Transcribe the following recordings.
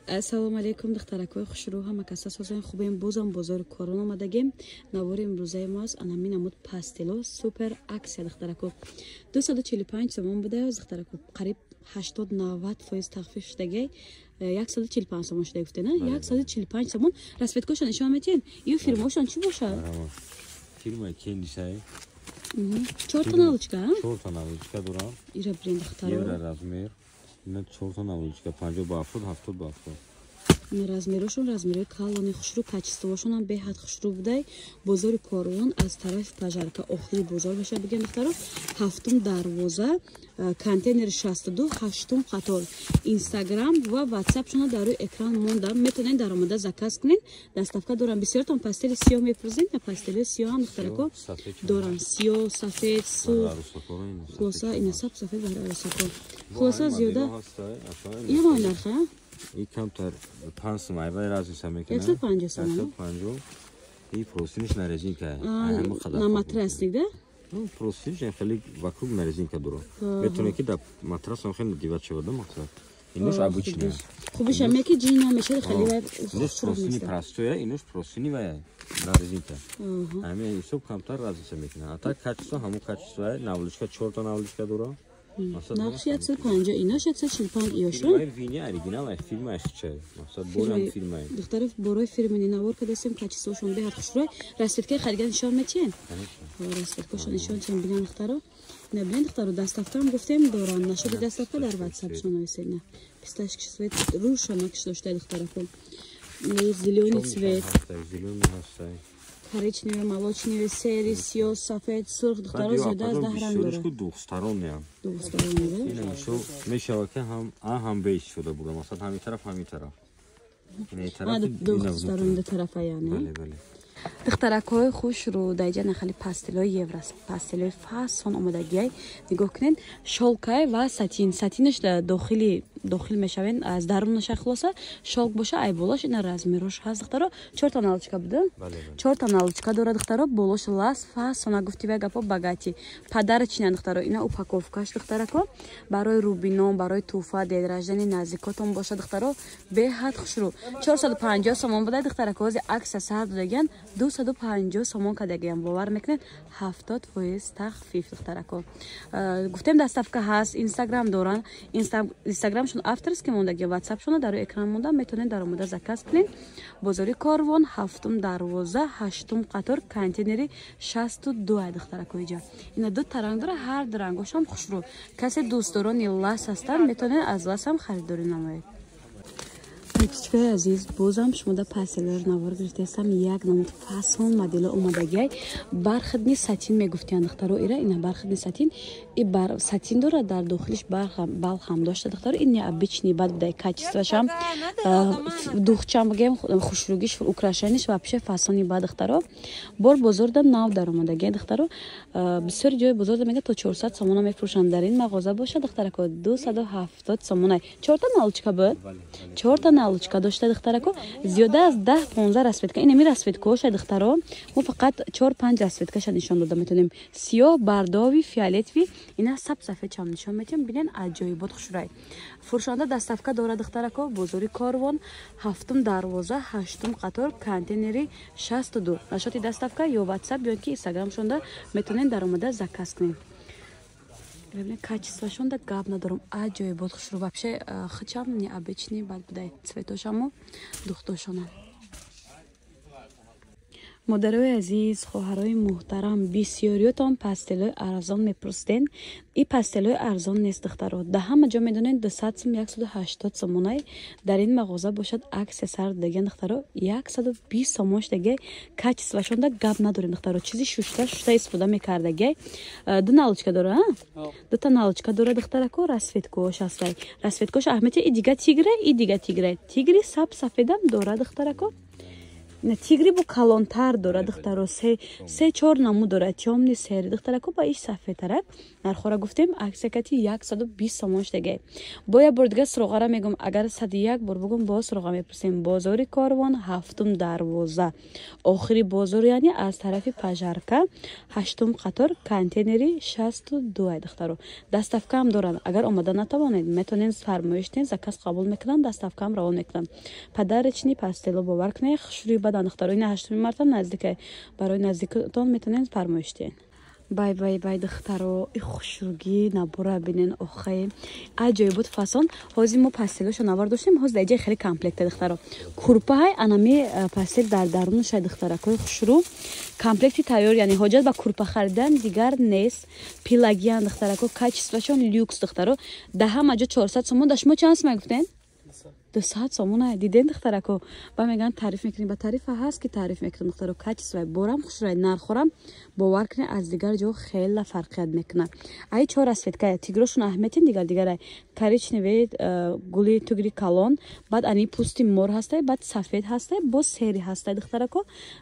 Ассалому алейкум духтаракои хушрӯ, ҳама каса созен хубем. Бозам бозори Корон омадагем. Навори имрӯзаи мо аст анами намуд пастело супер аксия духтарако 245 сомон будааст духтарако, қариб 80-90% тахфиф шудагай. 145 сомон шуда гуфтена, 145 сомон. Расветкошон нишон метен. Ё фирмошон чӣ бошад? Фирма Кендисай. 4 та наличка, а? 4 та наличка дорам. Ира бренд духтаро. Евро размер. Ина 4 та наличка 50 ба 70 ба 70. Размерошон размери калони хушрӯ, качествошон ҳам беҳад хушрӯ будай. Бозори Корон аз тарафи пажарка охири бозор меша бигем духтаро. 7 дарвоза, контейнери 62, 8 қатор. Инстаграм ва WhatsApp шуна дар рӯи экран монда. Метавонед даромада заказ кунед. Доставка дорам. Бисёртон пастели сиёҳ мепурзед, на пастели сиёҳ ҳам духтарако дорам. Сиёҳ, сафед, сух. Хулоса ина сафед ва арусакон. Хулоса зиёда. Ин мо нарха? И камтар 5 сом айвай разница мекунад. 150 сом. 150. И простиниш на резинка. На матрасник, да? Ну, простиниш хеле вокруг на резинка дуро. Метавонед ки да матрас он хеле диват шавад, да мақсад. Инуш обычная. Хубиш ам ки джина мешад хеле вай. Инуш простини простоя, инуш простини вай на резинка. Ами исоб камтар разница мекунад. А так качество ҳамон качество, навличка 4 та навличка дуро. Нақш 150, инаш 145 ёшон. Ин вини оригинал ай фирма ашчай. Мақсад борам фирма. Духтаров борой фирмани навор кадасем качествошон беҳад хушрӯй. Расветка харган нишон метен. Расветкошон нишон чен бинам духтаро. Не блин духтаро доставка ам гуфтем дорам. Нашуди доставка дар WhatsApp шон нависед. Писташки цвет руша накш дошта духтарако. Зелёный цвет. Зелёный хастай. Коричневый, молочный, серый, сиёҳ, сафед, сурх духтаро зиёда аз 10 ранг дорад. Двухсторонний. Двухсторонний, да? Ин ишо мешавад ки ҳам бейс шуда буд. Масалан ҳамин тараф, ҳамин тараф. Ин тараф двухсторонний тарафа яъне. Бале, бале. духтаракҳои хушрӯ даҷа нахали пастелои еврос, пастелои фасон омадагиай. Нигоҳ кунед, шолкай ва сатин. Сатинаш дохил мешавен, аз дарунаша хулоса шолк боша, ай болош ина размерош ҳаст духтаро. 4 та наличка буда? 4 та наличка дора духтаро, болош лас фасона гуфтива гапо багати. Подарочная духтаро, ина упаковкаш духтарако. Барои рубинон, барои туфа, ден раждани наздикотон боша духтаро, беҳад хушрӯ. 450 сомон буда духтарако, ози аксия сар додаган 250 сомон кадагиам. Бовар мекунед 70% тахфиф духтарако. Гуфтем доставка ҳаст, Инстаграм доран. Инстаграм авторский мондаги, WhatsApp шуна дар экран монда, метавонед даромада заказ кунед. Бозори Корвон 7 дарвоза, 8 қатор, контейнери 62 духтаракоиҷа. Ина ду таранг дора, ҳар ду рангошам хушрӯ. Касе дӯстдорони лас ҳастанд, метавонед аз лас ҳам харидорӣ намоед. Кичкаи азиз, бозам шумода пастелер навор гирифтаам. Як намуд фасон модело омадагиай. Бархатни сатин мегуфтиян духтаро. Ира ина бархатни сатин. И сатин дора дар дохилиш балх ҳам дошта духтаро. Ин необычный бад будай качествошам. Духчам бигем хушрӯгиш, украшаниш вообще фасони бад духтаро. Бор бозорда нав дар омадагиай духтаро. Бисёри ҷои бозорда мега то 400 сомона мефурӯшанд. Дар ин мағоза боша духтарако 270 сомона. 4 та наличка буд? 4 та наличка дошта духтарако. Зиёда аз 10-15 расветка. Инами расветкоша духтаро. Мо фақат 4-5 расветкаша нишон дода метавонем. Сиёҳ, бардови, фиолетови. Ина саб сафед чам нишон метавонем. Бинен аҷоибот хушрай. Фурӯшанда доставка дора духтарако. Бозори Корвон 7 дарвоза, 8 қатор, контейнери 62. Нашоти доставка ё WhatsApp ё ки Instagram шонда метавонед даромада заказ кунед. Бибинед качествошонда гап надорам. Аҷоибот хушрӯ. Вообще хичам необычный бад будай. Цветошаму духтошонам. модарои азиз, хоҳарои муҳтарам, бисёриётон пастелои арзон мепурсиден. И пастелои арзон нест духтаро. Да ҳама ҷо медонед 200 сом, 180 сомонай. Дар ин мағоза бошад аксия сар додаган духтаро. 120 сомон шудагай. Качествошонда гап надорем духтаро. Чизи шушта истифода мекардагай. Ду наличка дора, а? Ду та наличка дора духтарако. Расветкош ҳастай. Расветкош аҳмияти и дига тигра, и дига тигра. Тигри саб сафедам дора духтарако. тигри бу калонтар дора духтаро се чор наму дора тёмни сери духтарако ба иш сафетарак нархора гуфтем аксакати 120 сомон штеге боя бор дига суроғара мегум агар 101 бор бугум бо суроға мепурсем бозори корвон ҳафтум дарвоза охири бозор яъне аз тарафи пажарка ҳаштум қатор контейнери 62 ай духтаро даставкаам доранд агар омада натавонед метонен фармоиш ден заказ қабул мекунанд даставкаам равон мекунанд падарични пастело бовар кунед хушрӯи бадан духтаро ина ҳаштуми марта наздикай барои наздикатон метонен фармоиш ден бай духтаро и хушругӣ набора бинен охай аҷоибот фасон ҳозир мо пастелошо навар доштем ҳозир дар ҷаи хеле комплекта духтаро курпаҳай анами пастел дар дарунашай духтаракои хушрӯ комплекти тайёр яъне ҳоҷат ба курпа харидан дигар нест пилагиян духтарако качествашон люкс духтаро да ҳама ҷо 400 сомон да шумо чанд сомон гуфтен 200 сомон диден духтарако ба меган таъриф мекунем ба таърифа ҳаст ки таъриф мекунем духтаро качествай борам хушрай нархорам бовар кунед аз дигар ҷо хеле фарқият мекунад ай 4 расветка тигрошун аҳамиятин дигарай коричневый гули тугри калон баъд ани пӯсти мор ҳастай баъд сафед ҳастай бо сери ҳастай духтарако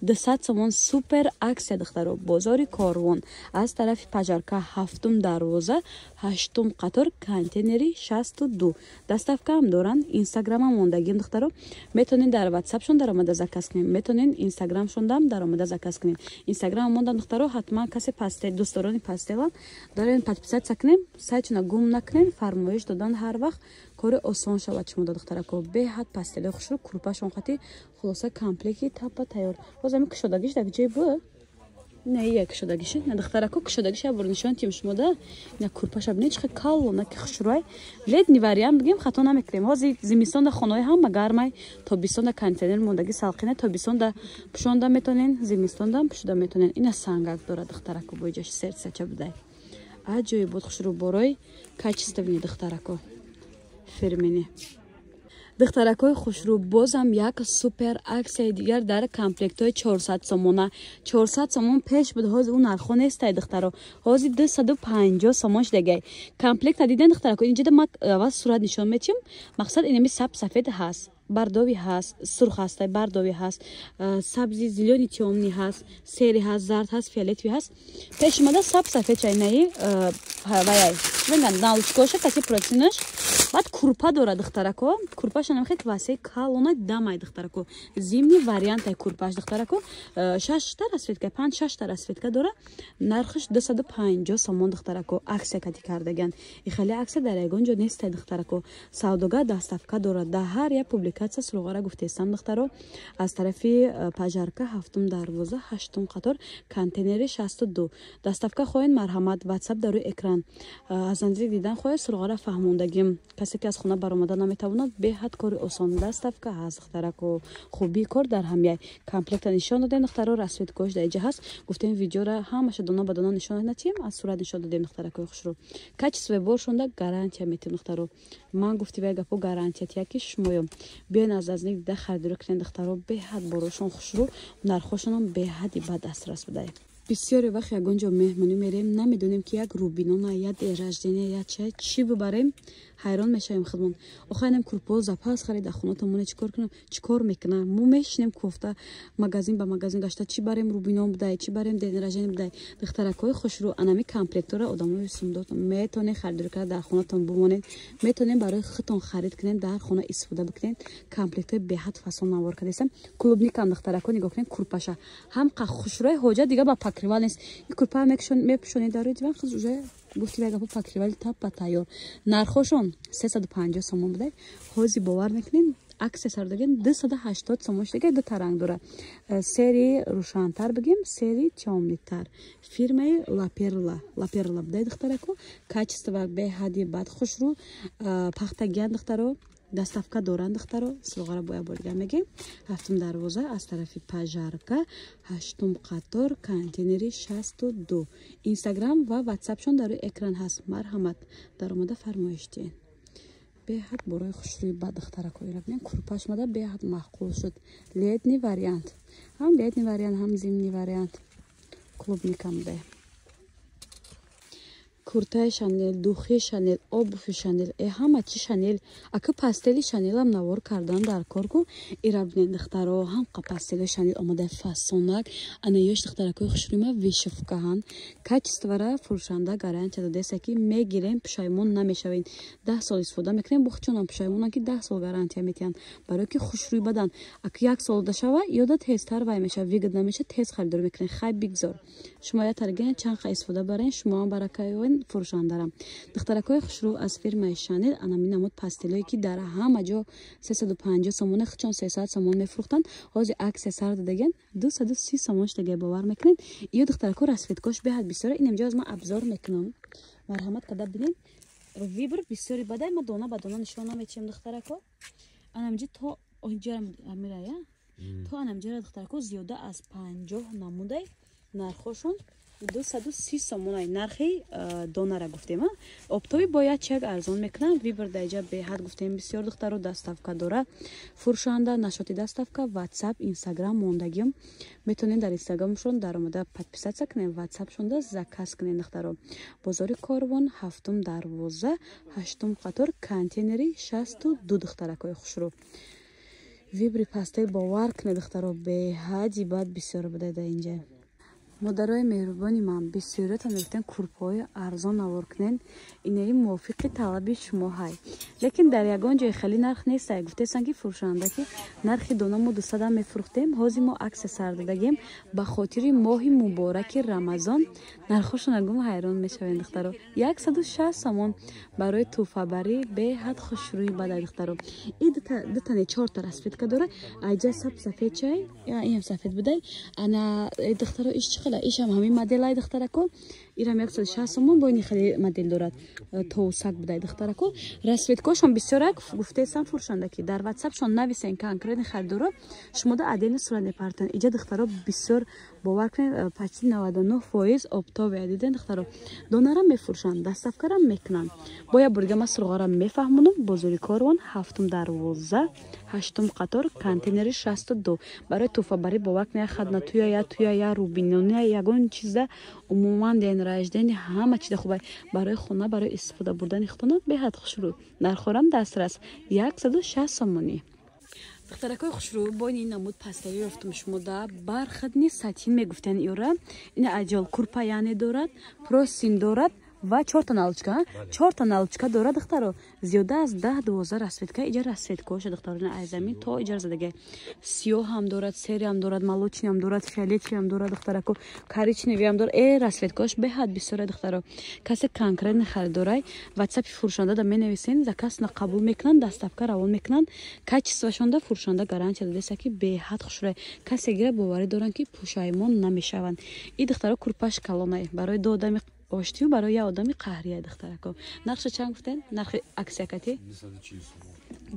200 сомон супер аксия духтаро бозори корвон аз тарафи пажарка ҳафтум дарвоза ҳаштум қатор контейнери 62 даставкаам доранд инстаграмам мондагим духтаро метонен дар ватсапшон даромада заказ кунем метонен инстаграмшондам даромада заказ кунем инстаграм мондам духтаро ҳатман касе пастел дӯстдорони пастелан дорен подписатсия кунем сайтшона гум накунем фармоиш додан ҳар вақт кори осон шавад шумода духтарако беҳад пастелои хушрӯ курпашон қати хулоса комплекти таппа тайёр ҳозами кушодагиш дар ҷой бу не я кушодагише на духтарако кушодагише бор нишон тим шумода на курпаша бинед чӣ калона ки хушрӯй летни вариант бигем хато намекунем ҳозир зимистонда хонаҳои ҳама гармай тобистонда контейнер мондаги салқина тобистонда пӯшонда метонен зимистонда пӯшида метонен ина сангак дорад духтарако боиҷаш сердсача будай аҷоибот хушрӯ борои качествени духтарако фирмини духтаракои хушрӯ бозам як супер аксияи дигар дар комплектҳои 400 сомона 400 сомон пеш буд ҳозир ун нархо нестай духтаро ҳозир 250 сомон шудагай комплекта диден духтарако инҷода ма аввал сурат нишон мечим мақсад инами сафед ҳаст бардови ҳаст сурх ҳастай бардови ҳаст сабзи зелёни тёмни ҳаст сери ҳаст зард ҳаст фиолетови ҳаст пеш омада сафед чайнаи ваяй венган налучкоша каси протинаш баъд курпа дора духтарако курпаша намехед васеъ калона дамай духтарако зимни вариантай курпаш духтарако 6 та расветка 5-6 та расветка дора нархаш 250 сомон духтарако аксия кати кардаган и хеле аксия дар ягон ҷо нестай духтарако савдогар даставка дора да ҳар як публикация суроғара гуфтестам духтаро аз тарафи пажарка ҳафтум дарвоза ҳаштум қатор контейнери 62 даставка хоҳед марҳамат ватсап дар рӯи экран аз наздик дидан хоҳед суроғара фаҳмондагим касе ки аз хона баромада наметавонад беҳад кори осон даставка ҳаст духтарако хубии кор дар ҳамяй комплекта нишон додем духтаро расветкош дар иҷа ҳаст гуфтем видеора ҳамаша дона ба дона нишон натием аз сурат нишон додем духтаракои хушрӯ качестве боршонда гарантия метем духтаро ман гуфтивай гапо гарантия ки шумоём биён аз наздик дида харидорӣ кунед духтаро беҳад борошон хушрӯ нархошонам беҳади ба дастрас будай бисёре вақт ягон ҷо меҳмонӣ мерем намедонем ки як рубинона я дерраждения я чӣ бибарем ҳайрон мешавем худмон охайнем курпо запас харида хонатамоне чикор кунам чикор мекунам мо мешинем кофта магазин ба магазин гашта чӣ барем рубинон будай чӣ барем дерраждения будай духтаракои хушрӯ анами комплектора одамои сумдод метонед харидорӣ карда дар хонатон бимонед метонед барои худтон харид кунед дар хона истифода бикунед комплектои беҳад фасон навор кардесам клубникам духтарако нигоҳ кунед курпаша ҳамқа хушрӯи ҳоҷат дига ба покривал нест ин курпа мепӯшонед дар рӯи диван уже гуфтивай гапо покривали таппа тайёр нархошон 350 сомон будай ҳозир бовар мекунед аксия сардаген 280 сомон шудагай ду таранг дора сери рӯшантар бигем сери тёмнитар фирмаи лаперла будай духтарако качество беҳади бад хушрӯ пахтагиян духтаро даставка доранд духтаро суроғара боя бориган мегем ҳафтум дарвоза аз тарафи пажарка ҳаштум қатор контейнери 62 инстаграм ва ватсапшон дар рӯи экран ҳаст марҳамат даромада фармоиш диҳед беҳад борои хушрӯи ба духтарако ирабинем курпаш мада беҳад маъқул шуд летни вариант ҳам зимни вариант клубникам будай куртаи Шанел, духи Шанел, обуви Шанел, ҳама чи Шанел. Ака пастели Шанел ам навор кардан дар кор ку. Ира бинен духтаро ҳамқа пастели Шанел омада фасонак. Ана ёш духтаракои хушрӯйма вишивкаҳан. Качествора фурӯшанда гарантия додеста ки мегирем пушаймон намешавен. 10 сол истифода мекунем бухчонам пушаймонам ки 10 сол гарантия метиҳанд. Барои ки хушрӯй бадан. Ака 1 сол дашава ёда тезтар вай меша, вигд намеша, тез харидор мекунен. Хай бигзор. Шумо я тарген чанд ха истифода барен, шумо ам баракаён фурӯшандарам. Духтаракои хушрӯ аз фирмаи Шанел ана минамуд пастелое ки дар ҳама ҷо 350 сомон, хичон 300 сомон мефурӯхтанд. Ҳозир аксия сар додаган 230 сомон штаге бовар мекунен. Ё духтарако расветкош беҳад бисёра. Инамҷо аз ма абзор мекунам. Марҳамат када бинед. Вибр бисёри бадай ма дона ба дона нишон намечем духтарако. Анамҷи то оҳиҷарам амирая. То анамҷара духтарако зиёда аз 50 намудай нархошон 230 сомонай нархи донара гуфтем. Обтоби бояд чак арзон мекунам. Вибр дайҷа беҳад гуфтем бисёр духтаро доставка дора. Фурӯшанда нашоти доставка WhatsApp, Instagram мондагим. Метонен дар Instagramшон даромада подписатсия кунен, WhatsAppшонда заказ кунен духтаро. Бозори Корвон 7 дарвоза 8 қатор контейнери 62 духтаракои хушрӯ. Вибри пастел бовар кунед духтаро беҳади бад бисёр буда да инҷа. Модарои меҳрубони ман бисёрятон гуфтен курпаҳои арзон навор кунен. Инаи мувофиқи талаби шумо ҳай. Лекин дар ягон ҷой хеле нарх нестай. Гуфтесанд ки фурӯшанда ки нархи дона мо 200 мефурӯхтем. Ҳозир мо аксия сар додагем ба хотири моҳи мубораки Рамазон. Нархошона гум ҳайрон мешавен духтаро. 160 сомон барои туфабарӣ беҳад хушрӯи бадай духтаро. И дутане 4 та расветка дора. Айҷа сафед чай, ям сафед будай. Ана духтаро иш ишам ҳамин моделай духтарако. Ирам 160 сомон бо ин хеле модел дорад. Тоусак будай духтарако. Расветкошон бисёрак гуфтесам фурӯшанда ки дар WhatsAppшон нависен конкретни харидоро шумода отдельно сурат мепартан. Иҷа духтаро бисёр бовар кунед почти 99% обтобе диден духтаро. Донара мефурӯшанд, доставкара мекунанд. Боя бурга ма сурғора мефаҳмонам. Бозори Корвон 7 дарвоза 8 қатор контейнери 62. Барои туфабарӣ бовар кунед хадна туя я рубиноне ягон чизда умуман ден раждени ҳама чиза хубай барои хона барои истифода бурдани худона беҳад хушрӯ. Нархорам дастрас 160 сомонӣ. Духтаракои хушрӯ бо ин намуд пастели ёфтум шумода бархадни сатин мегуфтен ёра. Ина аҷол курпа яъне дорад, просин дорад ва 4 та налочка. 4 та налочка дорад духтаро. Зиёда аз 10-12 расветка иҷа расветкоша духтарона айзамин то иҷа задага. Сиёҳ ҳам дорад, сери ҳам дорад, молочни ҳам дорад, фиолетови ҳам дорад духтарако. Коричневи ҳам дорад. Расветкош беҳад бисёра духтаро. Касе конкретни харидорай WhatsApp-и фурӯшанда да менависен, заказна қабул мекунанд, доставка равон мекунанд. Качествошонда фурӯшанда гарантия додеста ки беҳад хушрӯй. Касе гира боварӣ доранд ки пушаймон намешаванд. И духтаро курпаш калонай барои ду одами оштию барои я одами қаҳрия духтарако. Нархша чанд гуфтен? Нархи аксия кати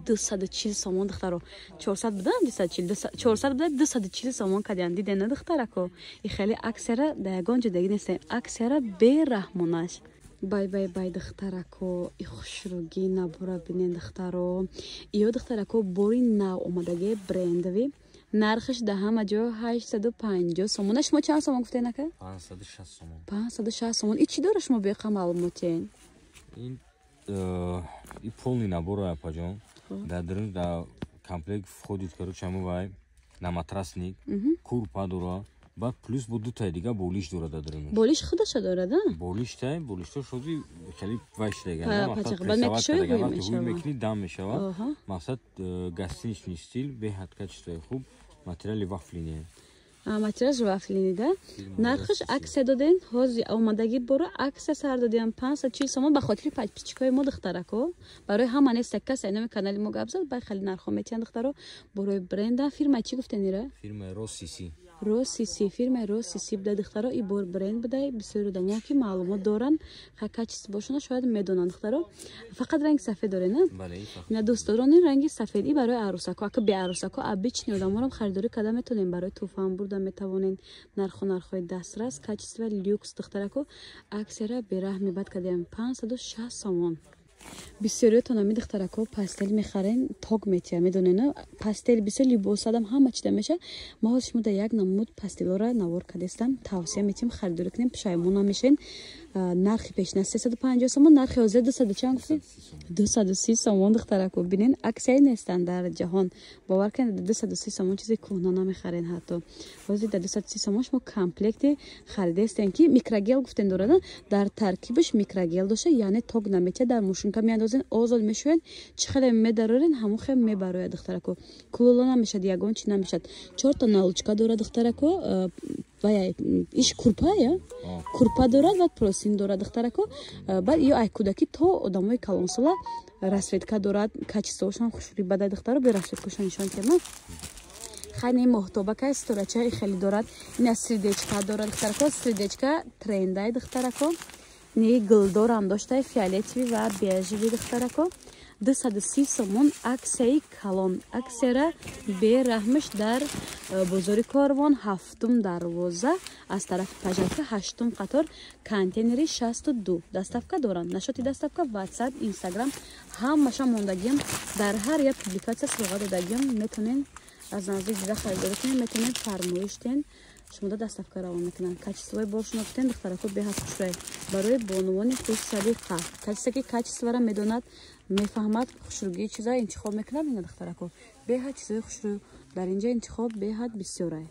240 сомон духтаро. 400 буда 240 400 буда 240 сомон кадиан диден духтарако. И хеле аксияра да ягон ҷо деги нестем. Аксияра бераҳмонаш. Бай духтарако. И хушрӯги набура бинен духтаро. Ё духтарако бори нав омадаги брендови. Нархш да ҳама ҷо 850 сомон. Шумо чанд сомон гуфтен ака? 560 сомон. 560 сомон. И чӣ дора шумо беқа маълумотен? Ин полный набор апаҷон. Дар да комплект входит короче вай на матрасник, курпа дора. Баъд плюс бо 2 таи дига болиш дора дадрин. Болиш худаша дорад, а? Болишто шоди хеле вайшлага. Баъд мекини дам мешавад. Мақсад гостиничный стил беҳад качествои хуб, материали вафлине. Материал вафлини да. Нархш аксия доден, ҳозир омадаги бора аксия сар додем 540 сомон ба хотири пачпичкои мо духтарако. Барои ҳама нест кас айноми канали мо гап зад, бай хеле нархо метиҳан духтаро. Борои бренда фирма чӣ гуфтенира? Фирма Росиси. Росиси, фирма Росиси буда духтаро и бор бренд будай бисёр одамо ки маълумот доранд, качество бошона шояд медонанд духтаро. Фақат ранги сафед дорен, на? Бале, на дӯстдорони ранги сафед и барои арӯсако, ака бе арӯсако обични одаморам харидорӣ карда метонем, барои туфам бурда метавонен. Нархои дастрас, качество люкс духтарако. Аксияра бераҳми бад кадем 560 сомон. Бисёриётон ами духтарако пастел мехарен, тог метия медонен, пастел бисёр либосадам ҳама чида меша. Мо ҳозир шумо да як намуд пастелора навор кардестам, тавсия метим харидорӣ кунем, пушаймон намешен. нархи пешна 350 сомон, нархи ҳозир 200 чанд гуфтед? 230 сомон духтарако. Бинин аксияи нестанд дар ҷаҳон. Бовар кунед 230 сомон чизи кӯҳна намехарен ҳатто. ҳозир дар 230 сомон шумо комплекти харидестен ки микрогел гуфтен дорад. Дар таркибаш микрогел дошта, яъне ток намеча, дар мошинка меандозен, озод мешавед, чӣ хеле медарорен, ҳамон хел мебарояд духтарако. Кулула намешад, ягон чи намешад. 4 та налочка дорад духтарако. иш курпа я? Курпа дорад ва просин дорад духтарако. Баъд ё ай кудаки то одамои калонсола расветка дорад, качествошон хушури бадай духтаро бе расветкошон нишон кема. Хайне моҳтобака сторачаи хеле дорад. Ина срдечка дорад духтарако. Срдечка трендай духтарако. Не гулдорам доштаи фиолетови ва бежеви духтарако. 230 сомон аксияи калон. Аксияра бераҳмаш дар бозори Корвон 7 дарвоза аз тарафи пажарка 8 қатор контейнери 62 доставка доранд. Нашоти доставка WhatsApp, Instagram ҳамаша мондагиам дар ҳар як публикация силоға додагиам. Метонен аз наздик дида харидорӣ кунед, метонед фармоиш ден, шумода доставка равон мекунанд. Качествои боршон гуфтен духтарако беҳад хушрӯй барои бонувони хушсалиқа. Касе ки качествора медонад, мефаҳмад, хушрӯгии чиза интихоб мекунад. Ина духтарако беҳад чизои хушрӯй дар инҷа интихоб беҳад бисёр ай.